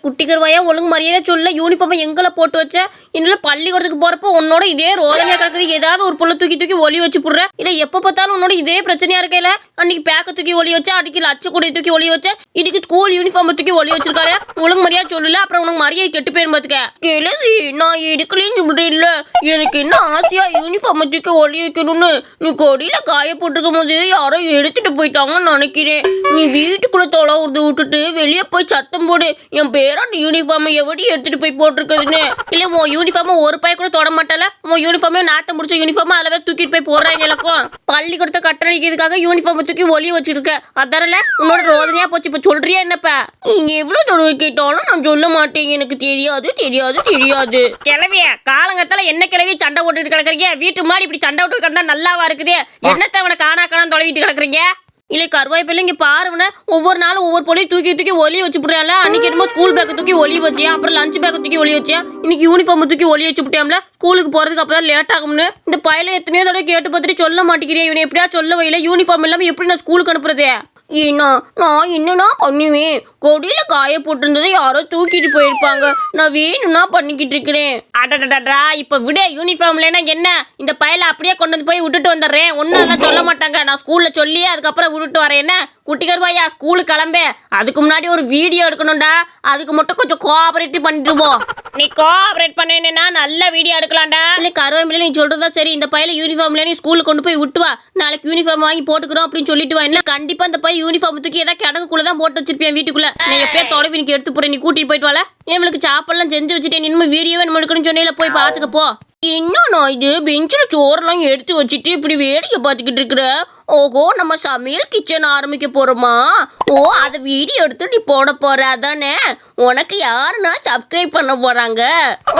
குட்டிக்கருவாயா ஒழுங்கு மரியாதை சொல்ல யூனிஃபார்மை எங்களை போட்டு வச்ச என்னால பள்ளிக்கூடத்துக்கு போறப்போ உன்னோட இதே ரோதனையா கிடக்குது. ஏதாவது ஒரு பொருளை தூக்கி தூக்கி ஒளி வச்சு போடுற இல்ல எப்ப பார்த்தாலும் உன்னோட இதே பிரச்சனையா இருக்கல. அன்னைக்கு பேக்க தூக்கி ஒளி வச்சா, அன்னைக்கு லட்ச கூடை தூக்கி ஒளி வச்ச, இன்னைக்கு ஸ்கூல் யூனிஃபார்ம் தூக்கி ஒளி வச்சிருக்காரு. ஒழுங்கு மரியாதை சொல்லல, அப்புறம் உனக்கு மரியாதை கெட்டு போயிரும் பாத்துக்க. கிழவி நான் எடுக்கலன்னு சொல்றேன் இல்ல, எனக்கு என்ன ஆசையா யூனிஃபார்ம் தூக்கி ஒளி வைக்கணும்னு. நீ கொடியில காய போட்டிருக்கும் போது யாரோ எடுத்துட்டு போயிட்டாங்கன்னு நினைக்கிறேன். நீ வீட்டுக்குள்ள தொலை உருது விட்டுட்டு வெளியே போய் சத்தம் போடு, என் பேரான யூனிஃபார்ம் எப்படி எடுத்துட்டு போய் போட்டிருக்குதுன்னு. இல்ல உன் யூனிஃபார்ம் ஒரு பைய கூட தொட மாட்டால, உன் யூனிஃபார்மே நாத்த முடிச்ச யூனிஃபார்ம் அளவே தூக்கிட்டு போய் போடுறாங்க. எனக்கும் பள்ளிக்கூடத்தை கட்டளிக்கிறதுக்காக யூனிஃபார்ம் தூக்கி ஒளி வச்சிருக்க, அதனால உன்னோட ரோதனையா போச்சு. இப்ப சொல்றியா என்னப்பா? நீங்க எவ்வளவு தடவை கேட்டாலும் நான் சொல்ல மாட்டேன், எனக்கு தெரியாது தெரியாது தெரியாது. கிளவிய காலங்கத்தால என்ன கிளவி சண்டை போட்டுட்டு கிடக்குறீங்க? வீட்டு முன்னாடி இப்படி சண்டை விட்டு கிடந்தா நல்லாவா இருக்குது? என்னத்தை அவனை காணா தொலைவிட்டு கிடக்குறீங்க? இல்லை கருவாய்ப்பில்லை இங்கே பாருவன ஒவ்வொரு நாளும் ஒவ்வொரு பொருளையும் தூக்கி தூக்கி ஒலி வச்சு விட்றால. அன்னைக்கு என்னமோ ஸ்கூல் பேக்கை தூக்கி ஒலி வச்சியா, அப்புறம் லஞ்ச் பேக்கை தூக்கி ஒலி வச்சியா, இன்னைக்கு யூனிஃபார்ம் தூக்கி ஒலி வச்சு விட்டியாம்ல. ஸ்கூலுக்கு போகிறதுக்கு அப்போ தான் லேட் ஆகும்னு இந்த பையில எத்தனையோ தடவை கேட்டு பார்த்துட்டு சொல்ல மாட்டேங்கிறேன். இவனை எப்படியா சொல்ல வைல, யூனிஃபார்ம் இல்லாமல் எப்படி நான் ஸ்கூலுக்கு அனுப்புறது? ஏன்னா நான் என்னன்னா பண்ணுவேன், கொடியில காய போட்டிருந்ததை யாரோ தூக்கிட்டு போயிருப்பாங்க, நான் வேணும்னா பண்ணிக்கிட்டு இருக்கிறேன். அடடடா இப்ப விட யூனிஃபார்ம்லன்னா என்ன, இந்த பையில அப்படியே கொண்டு வந்து போய் விட்டுட்டு வந்துடுறேன். ஒன்னும் அதெல்லாம் சொல்ல மாட்டாங்க, நான் ஸ்கூல்ல சொல்லி அதுக்கப்புறம் விட்டுட்டு வரேன். என்ன குட்டிகருவாயா ஸ்கூலுக்கு கிளம்பே, அதுக்கு முன்னாடி ஒரு வீடியோ எடுக்கணும்டா, அதுக்கு மட்டும் கொஞ்சம் கோஆபரேட் பண்ணிட்டு போ. நீ கோஆபரேட் பண்ணேன்னா நல்ல வீடியோ எடுக்கலாம்டா. இல்லை கருவாயில நீ சொல்றதா சரி, இந்த பையில யூனிஃபார்ம்ல நீ ஸ்கூலுக்கு கொண்டு போய் விட்டு வா, நாளைக்கு யூனிஃபார்ம் வாங்கி போட்டுக்கிறோம் அப்படின்னு சொல்லிட்டு வா. இல்லை கண்டிப்பா இந்த பையன் யூனிஃபார்ம் தூக்கி ஏதாவது கிடங்குக்குள்ளதான் போட்டு வச்சிருப்பேன் வீட்டுக்குள்ள. நான் எப்பயே தொலைவி நீக்கு எடுத்து போறேன், நீ கூட்டிட்டு போயிட்டு வாழ. இவளுக்கு சாப்பாடுலாம் செஞ்சு வச்சுட்டேன், இனிமே வீடியோவே நம்ம எடுக்கணும்னு சொன்னேல, போய் பாத்துக்க போ. என்னண்ணா இது பெஞ்சில் சோறெல்லாம் எடுத்து வச்சுட்டு இப்படி வேடிக்கை பார்த்துக்கிட்டு இருக்கிற? ஓஹோ நம்ம சமையல் கிச்சன் ஆரம்பிக்க போறோமா? ஓ அதை வீடியோ எடுத்து நீ போட போற அதானே? உனக்கு யாருன்னா சப்ஸ்கிரைப் பண்ண போறாங்க?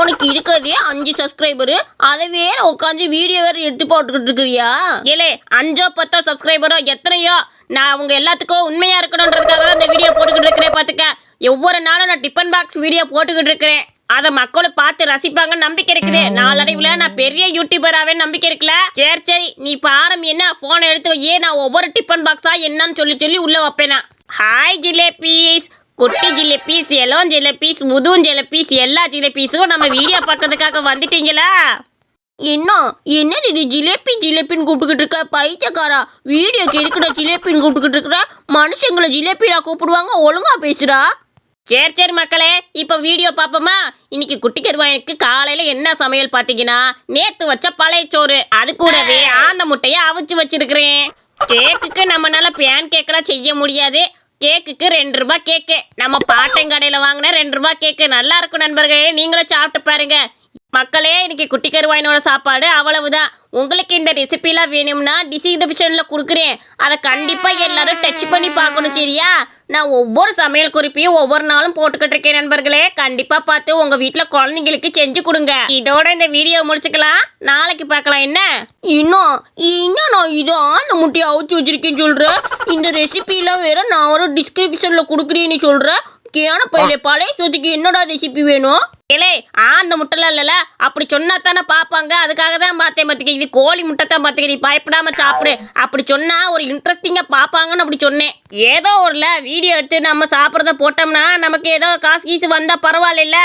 உனக்கு இருக்கிறதே 5 சப்ஸ்கிரைபரு, அதை வேற உட்காந்து வீடியோ வேற எடுத்து போட்டுக்கிட்டு இருக்கிறியா? ஏலே 5 10 சப்ஸ்கிரைபரோ எத்தனையோ, நான் அவங்க எல்லாத்துக்கும் உண்மையா இருக்கணும்ன்றதுக்காக தான் இந்த வீடியோ போட்டுக்கிட்டு இருக்கிறேன். பார்த்துக்க, ஒவ்வொரு நாளும் நான் டிஃபன் பாக்ஸ் வீடியோ போட்டுக்கிட்டு இருக்கிறேன், அதை மக்களும் பார்த்து ரசிப்பாங்க நம்பிக்கை இருக்குது. நாளடைவுல நான் பெரிய யூடியூபராகவே நம்பிக்கை இருக்குல்ல. சரி சரி நீ பாரம் என்ன போனை எடுத்து வையே, நான் ஒவ்வொரு டிஃபன் பாக்ஸா என்னன்னு சொல்லி சொல்லி உள்ள வைப்பேனா. ஹாய் ஜிலேபீஸ், குட்டி ஜிலேபீஸ், எலோன் ஜிலேபீஸ், முதுன் ஜிலேபீஸ், எல்லா ஜிலேபீஸும் நம்ம வீடியோ பார்க்கறதுக்காக வந்துட்டீங்களா? என்னது இது ஜிலேபி ஜிலேபின்னு கூப்பிட்டுக்கிட்டு இருக்க? பைத்தியக்காரா, வீடியோக்கு எதுக்குடா ஜிலேபின்னு கூப்பிட்டுக்கிட்டு இருக்கிற? மனுஷங்களை ஜிலேபியா கூப்பிடுவாங்க, ஒழுங்கா பேசுறா. சரி சரி மக்களே, இப்போ வீடியோ பார்ப்போமா? இன்னைக்கு குட்டி கருவாயனுக்கு காலையில் என்ன சமையல் பார்த்தீங்கன்னா, நேற்று வச்ச பழைய சோறு, அது கூடவே ஆந்த முட்டையை அவிச்சு வச்சிருக்கிறேன். கேக்குக்கு நம்மளால பேன் கேக்கெல்லாம் செய்ய முடியாது, கேக்குக்கு 2 ரூபாய் கேக்கு, நம்ம பாட்டங்கடையில் வாங்கின 2 ரூபாய் கேக்கு நல்லா இருக்கும் நண்பர்களே, நீங்களும் சாப்பிட்டு பாருங்க. மக்களே இன்னைக்கு குட்டி கருவாயினோட சாப்பாடு அவ்வளவுதான். உங்களுக்கு இந்த ரெசிபிலாம் வேணும்னா டிஸ்கிரிப்ஷனில் கொடுக்குறேன், அதை கண்டிப்பாக எல்லாரும் டச் பண்ணி பார்க்கணும் சரியா? நான் ஒவ்வொரு சமையல் குறிப்பையும் ஒவ்வொரு நாளும் போட்டுக்கிட்டு இருக்கேன் நண்பர்களே, கண்டிப்பாக பார்த்து உங்கள் வீட்டில் குழந்தைங்களுக்கு செஞ்சு கொடுங்க. இதோட இந்த வீடியோ முடிச்சுக்கலாம், நாளைக்கு பார்க்கலாம். என்ன இன்னும் நான் இதை அந்த முட்டையை அவிச்சு வச்சிருக்கேன்னு சொல்கிறேன், இந்த ரெசிபிலாம் வேற நான் ஒரு டிஸ்கிரிப்ஷனில் கொடுக்குறேன்னு சொல்கிறேன். கேன பையில பழைய சொத்துக்கு என்னோட ரெசிபி வேணும்? ஏலே அந்த முட்டைலாம் இல்லைல்ல, அப்படி சொன்னா தானே பார்ப்பாங்க, அதுக்காக தான் பார்த்தேன். பார்த்துக்க, இது கோழி முட்டை தான் பார்த்துக்க, நீ பயப்படாம சாப்பிடு. அப்படி சொன்னா ஒரு இன்ட்ரெஸ்டிங்காக பார்ப்பாங்கன்னு அப்படி சொன்னேன். ஏதோ ஒருல வீடியோ எடுத்து நம்ம சாப்பிட்றத போட்டோம்னா நமக்கு ஏதோ காசு கீசு வந்தால் பரவாயில்ல.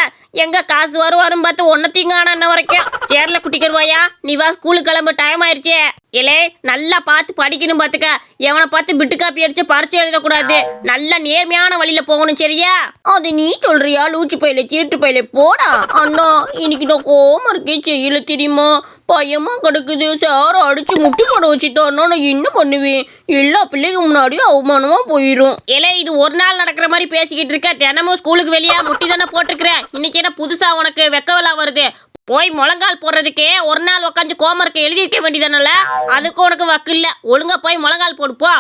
எங்க காசு வரும் பார்த்து ஒன்னத்தையும் காண வரைக்கும். சேர்ல குட்டிக்கருவாயா நீ வா, ஸ்கூலுக்கு கிளம்பு, டைம் ஆயிடுச்சு. ஏலே நல்லா பார்த்து படிக்கணும் பார்த்துக்க, எவனை பார்த்து பிட்டு காப்பி அடிச்சு பறிச்சு எழுதக்கூடாது, நல்ல நேர்மையான வழியில போகணும் சரியா? அது நீ சொல்றியா? லூச்சு பையில சீட்டு பையில போடா. அண்ணா இன்னைக்கு நான் கோமா இருக்கேன், செய்யல தெரியுமா? பயமா கிடக்குது, சார அடிச்சு முட்டி போட வச்சுட்டோன்னா நான் என்ன பண்ணுவேன்? எல்லா பிள்ளைங்க முன்னாடியும் அவமானமா போயிடும். ஏலே இது ஒரு நாள் நடக்கிற மாதிரி பேசிக்கிட்டு இருக்க, தினமும் ஸ்கூலுக்கு வெளியே முட்டி தானே போட்டிருக்கிறேன், இன்னைக்கு என்ன புதுசா உனக்கு வெக்கவலா வருது? போய் முழங்கால் போடுறதுக்கே ஒரு நாள் உட்காந்து கோமருக்கு எழுதியிருக்க வேண்டியதானல, அதுக்கு உனக்கு வக்கு இல்லை. ஒழுங்கா போய் முழங்கால் போடுப்போ.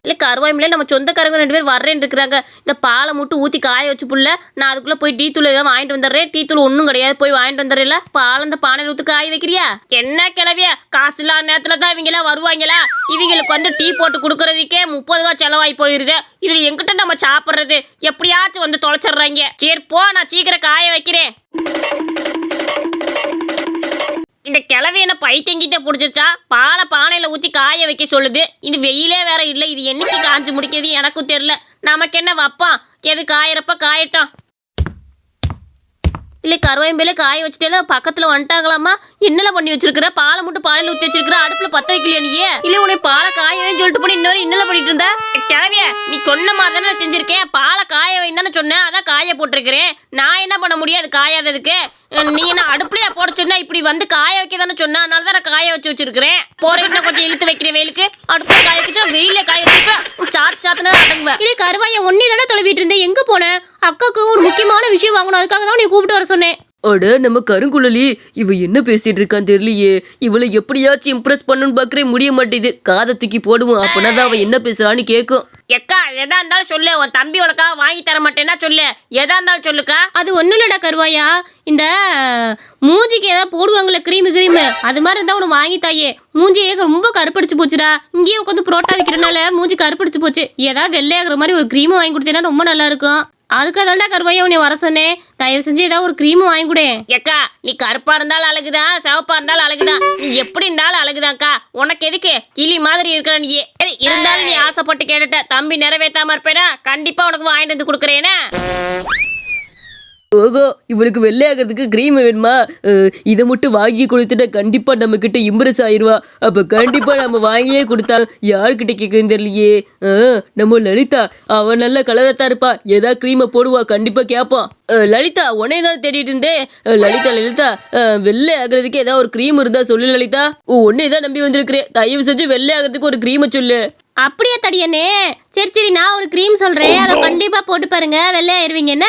இல்லை கருவாய்மில்ல நம்ம சொந்தக்காரங்க 2 பேர் வர்றேன்னு இருக்கிறாங்க, இந்த பாலை மட்டும் ஊற்றி காய வச்சு புள்ள, நான் அதுக்குள்ளே போய் டீ தூள் ஏதாவது வாங்கிட்டு வந்துடுறேன். டீ தூள் ஒன்றும் கிடையாது, போய் வாங்கிட்டு வந்துடுறேன்ல. பால் அந்த பானையில் ஊற்றி காய வைக்கிறியா? என்ன கிளவியா, காசு இல்லாத நேரத்தில் தான் இவங்களாம் வருவாங்களா? இவங்களுக்கு வந்து டீ போட்டு கொடுக்கறதுக்கே 30 ரூபா செலவாகி போயிடுது, இதில் எங்கிட்ட நம்ம சாப்பிட்றது? எப்படியாச்சும் வந்து தொலைச்சிட்றாங்க. சரி போ, நான் சீக்கிரம் காய வைக்கிறேன். இந்த கிழவி என்ன பைத்தியங்கிட்ட பிடிச்சிருச்சா? பாலை பானையில ஊத்தி காய வைக்க சொல்லுது. இது வெயிலே வேற இல்லை. இது என்னைக்கு காஞ்சு முடிக்கிறது எனக்கும் தெரியல. நமக்கு என்ன வப்பான், எது காயறப்ப காயட்டும். இல்லை கருவாயம்பேல காய வச்சுட்டே பக்கத்துல வந்துட்டாங்களாமா. என்னெல்லாம் பண்ணி வச்சிருக்கிற? பாலை மட்டும் பானையில ஊற்றி வச்சிருக்கிற, அடுப்புல பத்த வைக்கலையா நீயே? இல்லை உன்னை பாலை காயவேன்னு சொல்லிட்டு போய் இன்னொரு என்னெல்லாம் பண்ணிட்டு இருந்தா? கிழவிய நீ சொன்ன மாதிரி தானே செஞ்சிருக்கேன். பாலை காய வைன்னு தானே சொன்னேன், அதான் காய போட்டிருக்கிறேன். நான் என்ன பண்ண முடியாது காயாததுக்கு? நீ என்ன அடுப்புலையா போட சொன்னா? இப்படி வந்து காய வைக்க தானே சொன்னா, அதனால தான் நான் காய வச்சு வச்சிருக்கிறேன். போற இன்னும் கொஞ்சம் இழுத்து வைக்கிறேன் வெயிலுக்கு. அடுப்புல காய வச்சா வெயில காய வச்சிருப்பேன். சாத்து சாத்துனா அடங்குவேன். இல்லை கருவாய ஒன்னே தானே தொலைவிட்டு இருந்தேன். எங்க போனேன்? அக்காவுக்கு ஒரு முக்கியமான விஷயம் வாங்கணும், அதுக்காக தான் நீ கூப்பிட்டு வர சொன்னேன். அட நம்ம கருங்குழலி, இவ என்ன பேசிட்டு இருக்கான்னு தெரியலையே. இவளை எப்படியாச்சும் இம்ப்ரெஸ் பண்ணணும்னு பாக்குறேன், முடிய மாட்டேது. காதை தூக்கி போடுவோம், அப்பனாதான் அவ என்ன பேசுறான்னு கேட்கும். எக்கா எதா இருந்தாலும் சொல்லு. உன் தம்பி உனக்காக வாங்கி தர மாட்டேன்னா சொல்லு. எதா இருந்தாலும் சொல்லுக்கா. அது ஒன்றும் இல்லடா கருவாயா, இந்த மூஞ்சிக்கு ஏதாவது போடுவாங்களே கிரீமு, அது மாதிரி இருந்தால் உனக்கு வாங்கி தாயே. மூஞ்சியே ரொம்ப கருப்படிச்சு போச்சுடா. இங்கேயே உட்காந்து புரோட்டா வைக்கிறனால மூஞ்சி கருப்படிச்சு போச்சு. ஏதாவது வெள்ளையாகிற மாதிரி ஒரு க்ரீம் வாங்கி கொடுத்தீங்கன்னா ரொம்ப நல்லா இருக்கும். அதுக்கு அதான்டா கருவாயா உன்னை வர சொன்னேன். தயவு செஞ்சு ஏதாவது ஒரு க்ரீம் வாங்கி கொடு. எக்கா நீ கருப்பா இருந்தாலும் அழகுதான், சிவப்பா இருந்தாலும் அழகுதான், நீ எப்படி இருந்தாலும் அழகுதான்க்கா. உனக்கு எதுக்கு கிளி மாதிரி இருக்கிற நீ? இருந்தாலும் நீ ஆசைப்பட்டு கேட்டுட்ட, தம்பி நிறைவேற்றாம இருப்பேனா? கண்டிப்பா உனக்கு வாங்கிட்டு வந்து கொடுக்குறேன்னா. ஓகோ, இவளுக்கு வெள்ளையாகிறதுக்கு க்ரீம் வேணுமா? இதை மட்டும் வாங்கி கொடுத்துட்டா கண்டிப்பா நம்ம கிட்ட இம்ப்ரெஸ் ஆயிடுவா. அப்ப கண்டிப்பா நம்ம வாங்கியே கொடுத்தா யாருக்கிட்ட கேட்குதுன்னு தெரியலையே. நம்ம லலிதா, அவன் நல்ல கலரத்தான் இருப்பா, ஏதாவது க்ரீமை போடுவா, கண்டிப்பா கேட்பான். லலிதா உன்னை தான் தேடிட்டு இருந்தேன். லலிதா வெள்ளை ஆகிறதுக்கு ஏதாவது ஒரு க்ரீம் இருந்தா சொல்லு லலிதா. உன்னை தான் நம்பி வந்திருக்கிறேன், தயவு செஞ்சு வெள்ளை ஆகிறதுக்கு ஒரு க்ரீமை சொல்லு. அப்படியே தடியனே. சரி நான் ஒரு க்ரீம் சொல்றேன், அதை கண்டிப்பா போட்டு பாருங்க, வெள்ளையாயிருவீங்க. என்ன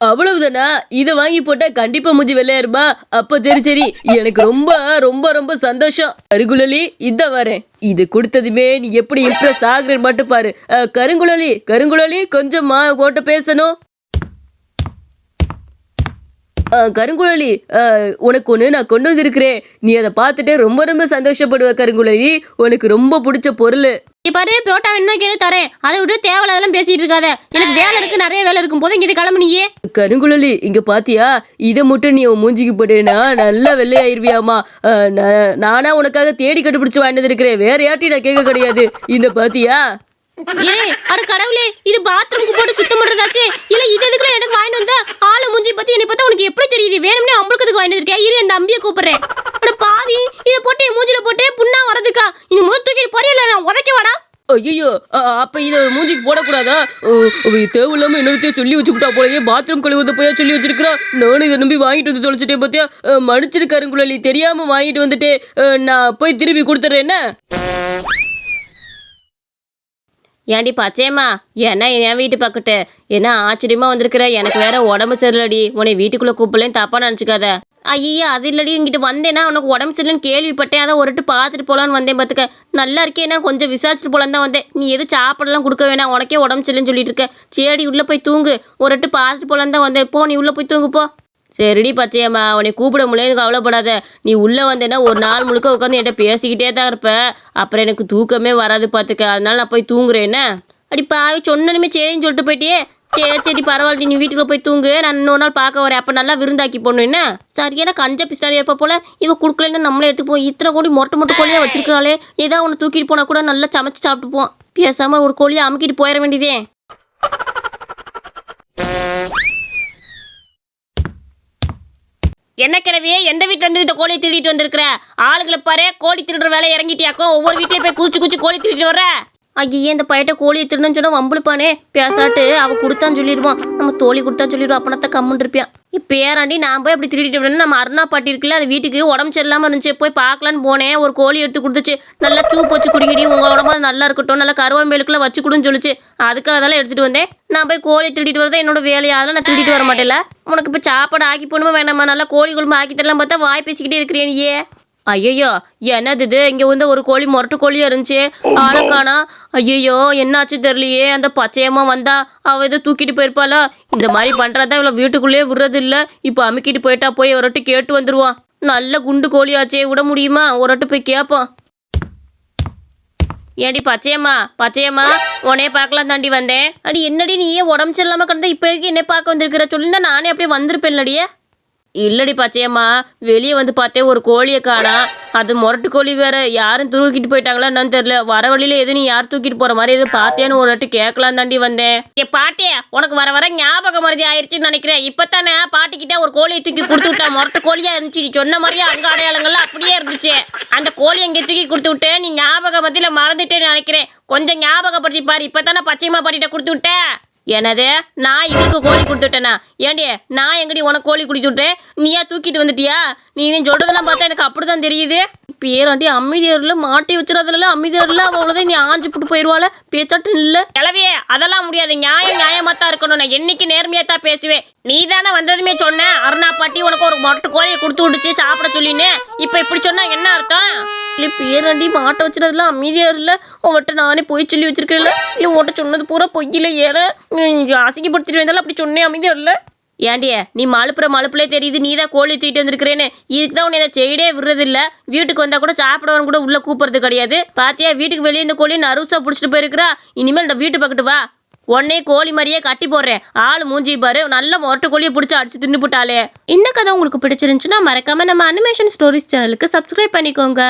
அவ்வளவுதானா? இதை வாங்கி போட்டா கண்டிப்பா மூஞ்சி வெள்ளையாருமா? அப்ப சரி, எனக்கு ரொம்ப ரொம்ப ரொம்ப சந்தோஷம். கருங்குழலி இத வரேன். இது கொடுத்ததுமே நீ எப்படி இம்ப்ரெஸ் ஆகுறேன்னு மட்டும் பாரு. கருங்குழலி கொஞ்சம் போட்டு பேசணும். கருங்குழலி, உனக்கு ஒன்று நான் கொண்டு வந்திருக்கிறேன். நீ அதை பார்த்துட்டு ரொம்ப ரொம்ப சந்தோஷப்படுவ கருங்குழலி. உனக்கு ரொம்ப பிடிச்ச பொருள். பாரு, புரோட்டா வேணும் கேட்டு தரேன். அதை விட்டு தேவையில்லாதெல்லாம் பேசிட்டு இருக்காத. எனக்கு வேலை இருக்கு, நிறைய வேலை இருக்கும் போது இங்கே கிளம்பு நீயே. கருங்குழலி இங்க பாத்தியா? இதை மட்டும் நீ உன் மூஞ்சிக்கு போட்டேன்னா நல்லா வெள்ளையாயிருவியாமா. நானா உனக்காக தேடி கண்டுபிடிச்சு வாங்கிட்டு இருக்கிறேன், வேற யார்ட்டையும் நான் கேட்க கிடையாது. இந்த பாத்தியா? அட கடவுளே, இது பாத்ரூமுக்கு போட்டு சுத்தம் பண்றதாச்சு இல்ல? இது எதுக்குள்ள எனக்கு வாங்கிட்டு வந்தா? ஆளு மூஞ்சி பத்தி என்னை பார்த்தா உனக்கு எப்படி தெரியுது? வேணும்னே அம்பளுக்கு வாங்கிட்டு இருக்கேன். இரு அந்த அம்பியை கூப்பிடுறேன். அட பாவி, இதை போட்டு மூஞ்சில போட்டே புண்ணா வரதுக்கா? இந்த முத தூக்கி பொரியல நான் உதைக்க வாடா. ஐயோ, அப்ப இதை மூஞ்சிக்கு போடக்கூடாதா? தேவையில்லாம என்னத்தையும் சொல்லி வச்சுக்கிட்டா போலயே. பாத்ரூம் கழுவுறத போய் சொல்லி வச்சிருக்கிறா. நானும் இதை நம்பி வாங்கிட்டு வந்து தொலைச்சிட்டேன் பாத்தியா? மன்னிச்சிருக்காருங்குழலி, தெரியாம வாங்கிட்டு வந்துட்டு நான் போய் திருப்பி கொடுத்துட்றேன். ஏன்டி பச்சையம்மா, ஏன்னா என் வீட்டு பக்கத்து என்ன ஆச்சரியமா வந்திருக்கிற? எனக்கு வேற உடம்பு சரியில்லடி. உன்னை வீட்டுக்குள்ள கூப்பிடலன்னு தப்பா நினச்சிக்காத. ஐயா அது இல்லடி, இங்கிட்ட வந்தேன்னா உனக்கு உடம்பு சரியில்லைன்னு கேள்விப்பட்டேன், அதை ஒருட்டு பார்த்துட்டு போகலான்னு வந்தேன். பார்த்துக்க நல்லா இருக்கேன், கொஞ்சம் விசாரிச்சுட்டு போகலான்னு தான் வந்தேன். நீ எதுவும் சாப்பிடலாம் கொடுக்க வேணாம், உனக்கே உடம்பு சரியில்லைன்னு சொல்லிட்டு இருக்க. சரி உள்ளே போய் தூங்கு, ஒருட்டு பார்த்துட்டு போகலான்னு தான் வந்தேன். போ நீ உள்ளே போய் தூங்குப்போ. சரிடி பச்சையம்மா, உன்னை கூப்பிட முடியலன்னு கவலைப்படாத. நீ உள்ளே வந்தேன்னா ஒரு நாள் முழுக்க உட்காந்து என்கிட்ட பேசிக்கிட்டே தான் இருப்ப, அப்புறம் எனக்கு தூக்கமே வராது பார்த்துக்க. அதனால நான் போய் தூங்குறேன்னு. அடி பாவி, சொன்னனுமே சரின்னு சொல்லிட்டு போயிட்டியே. சரி பரவாயில்ல, நீ வீட்டுக்குள்ள போய் தூங்கு, நான் இன்னொரு நாள் பார்க்க வரேன், அப்போ நல்லா விருந்தாக்கி போடணும். என்ன சரியான கஞ்ச பிஸ்டாரி இருப்ப போல. இவ கொடுக்கலன்னு நம்மளே எடுத்து போய் இத்தனை கோழி மொட்டை கோழியாக வச்சிருக்கிறாளே, ஏதாவது ஒன்று தூக்கிட்டு போனால் கூட நல்லா சமைச்சு சாப்பிட்டுப்போம். பேசாமல் ஒரு கோழியை அமுக்கிட்டு போயிட வேண்டியதே. என்ன கிழவியே, எந்த வீட்டில் இருந்து இந்த கோழியை திருடிட்டு வந்திருக்கிற? ஆளுகளை பாரு, கோழி திருடுற வேலை இறங்கிட்டியாக்கோ. ஒவ்வொரு வீட்லேயும் போய் குச்சி கோழி திருடிட்டு வர்ற. ஐயே, இந்த பையட்ட கோழியை திருடுன்னு சொன்னா வம்புழுப்பானே. பேசாட்டு அவள் கொடுத்தான்னு சொல்லிடுவான், நம்ம தோழி கொடுத்தான்னு சொல்லிடுவோம். அப்பனத்தான் கம்முன்னு இருப்பியான். இப்பேராண்டி நான் போய் அப்படி திருடிட்டு விடணும். நம்ம அருணா பாட்டி இருக்குல்ல, அது வீட்டுக்கு உடம்பு சரியில்லாமல் இருந்துச்சு, போய் பார்க்கலான்னு போனேன். ஒரு கோழி எடுத்து கொடுத்துச்சு. நல்லா சூப் வச்சு குடிங்கடி, உங்கள் உடம்பு நல்லா இருக்கட்டும், நல்லா கருவாம்பேலுக்குள்ள வச்சு கொடுன்னு சொல்லிச்சு. அதுக்காக அதெல்லாம் எடுத்துகிட்டு வந்தேன். நான் போய் கோழி திருடிட்டு வரதான் என்னோட வேலையாக, அதெல்லாம் நான் திருடிட்டு வர மாட்டேன்ல. உனக்கு இப்போ சாப்பாடு ஆக்கி போகணுமா வேணாமா? நல்லா கோழி குழம்பு ஆக்கி தரலாம் பார்த்தா வாய் பேசிக்கிட்டே இருக்கிறேன் நீயே. ஐயோ என்னது இது? இங்கே வந்து ஒரு கோழி மொரட்டு கோழியாக இருந்துச்சு, ஆளக்கானா. ஐயோ என்னாச்சு தெரியலையே. அந்த பச்சையம்மா வந்தா அவள் எதோ தூக்கிட்டு போயிருப்பாளா? இந்த மாதிரி பண்ணுறதா இவ்வளோ வீட்டுக்குள்ளேயே விடுறது இல்லை. இப்போ அமுக்கிட்டு போயிட்டா போய் ஒருட்டு கேட்டு வந்துடுவான். நல்ல குண்டு கோழியாச்சே, விட முடியுமா? ஒருட்டு போய் கேட்பான். ஏடி பச்சையம்மா உன்னே பார்க்கலாம் தாண்டி வந்தேன். அடி என்னடி நீயே உடம்பு சரியில்லாமல் கிடந்தா இப்போ என்னை பார்க்க வந்திருக்கிற? சொல்லியிருந்தா நானே அப்படியே வந்திருப்பேன் இல்லடியே. இல்லடி பச்சையம்மா, வெளியே வந்து பார்த்தேன் ஒரு கோழியை காணோம். அது முரட்டு கோழி வேற, யாரும் தூக்கிட்டு போயிட்டாங்களா என்னன்னு தெரியல. வர வழியில எதுவும் நீ யார் தூக்கிட்டு போற மாதிரி எதுவும் பார்த்தேன்னு ஒரு வாட்டி கேட்கலாம் தாண்டி வந்தேன். பாட்டியே, உனக்கு வர வர ஞாபக மருதி ஆயிடுச்சுன்னு நினைக்கிறேன். இப்பத்தானே பாட்டிக்கிட்ட ஒரு கோழியை தூக்கி கொடுத்து விட்டா, முரட்டு கோழியா இருந்துச்சு. நீ சொன்ன மாதிரியே அங்க அடையாளங்கள்லாம் அப்படியே இருந்துச்சு. அந்த கோழி எங்கே தூக்கி கொடுத்து விட்டு நீ ஞாபக மத்தியில மறந்துட்டேன்னு நினைக்கிறேன். கொஞ்சம் ஞாபகப்படுத்தி பாரு. இப்பத்தானே பச்சையம்மா பாட்டிட்ட கொடுத்து விட்டேன். என்னது, நான் இவளுக்கு கோழி கொடுத்துட்டேனா? ஏண்டி, நான் எங்கடி உனக்கு கோழி கொடுத்து விட்டேன்? நீயா தூக்கிட்டு வந்துட்டியா? நீ சொல்றதெல்லாம் பார்த்தா எனக்கு அப்படிதான் தெரியுது. பேராண்டி அமைதியர்ல மாட்டி வச்சுறதுல அமைதியர்ல அவ்வளவுதான். நீ ஆஞ்சு போட்டு போயிடுவாள். பேச்சாட்டு இல்லை கிளவியே, அதெல்லாம் முடியாது. நியாயமாத்தான் இருக்கணும். நான் என்னைக்கு நேர்மையா தான் பேசுவேன். நீ தானே வந்ததுமே சொன்ன அருணா பாட்டி உனக்கு ஒரு மொட்டை கோழியை கொடுத்து விட்டுச்சு சாப்பிட சொல்லின்னு. இப்ப இப்படி சொன்னா என்ன அர்த்தம்? இல்லை பேராண்டி மாட்ட வச்சுறதுல அமைதியா இல்ல. உன்கிட்ட நானே போய் சொல்லி வச்சிருக்கேன். இல்லை உன்கிட்ட சொன்னது பூரா பொய்யில ஏற அசிங்கப்படுத்திட்டு வந்தாலும் அப்படி சொன்னேன் அமைதியா இல்லை. ஏண்டிய, நீ மழுப்புலே தெரியுது நீ தான் கோழி தூக்கிட்டு வந்திருக்கிறேன்னு. இதுக்கு தான் உன்னை இதை செய்யவே விடுறதில்ல. வீட்டுக்கு வந்தா கூட சாப்பிடவன் கூட உள்ள கூப்பிடுறது கிடையாது. பாத்தியா, வீட்டுக்கு வெளியே இந்த கோழி நறுசா பிடிச்சிட்டு போயிருக்கிறா. இனிமேல் இந்த வீட்டு பக்கத்து வா, உடனே கோழி மாதிரியே கட்டி போடுறேன். ஆள் மூஞ்சி பாரு, நல்ல மொட்டை கோழியை பிடிச்சி அடிச்சு தின்னு போட்டாலே. இந்த கதை உங்களுக்கு பிடிச்சிருந்துச்சுன்னா மறக்காம நம்ம அனிமேஷன் ஸ்டோரிஸ் சேனலுக்கு சப்ஸ்கிரைப் பண்ணிக்கோங்க.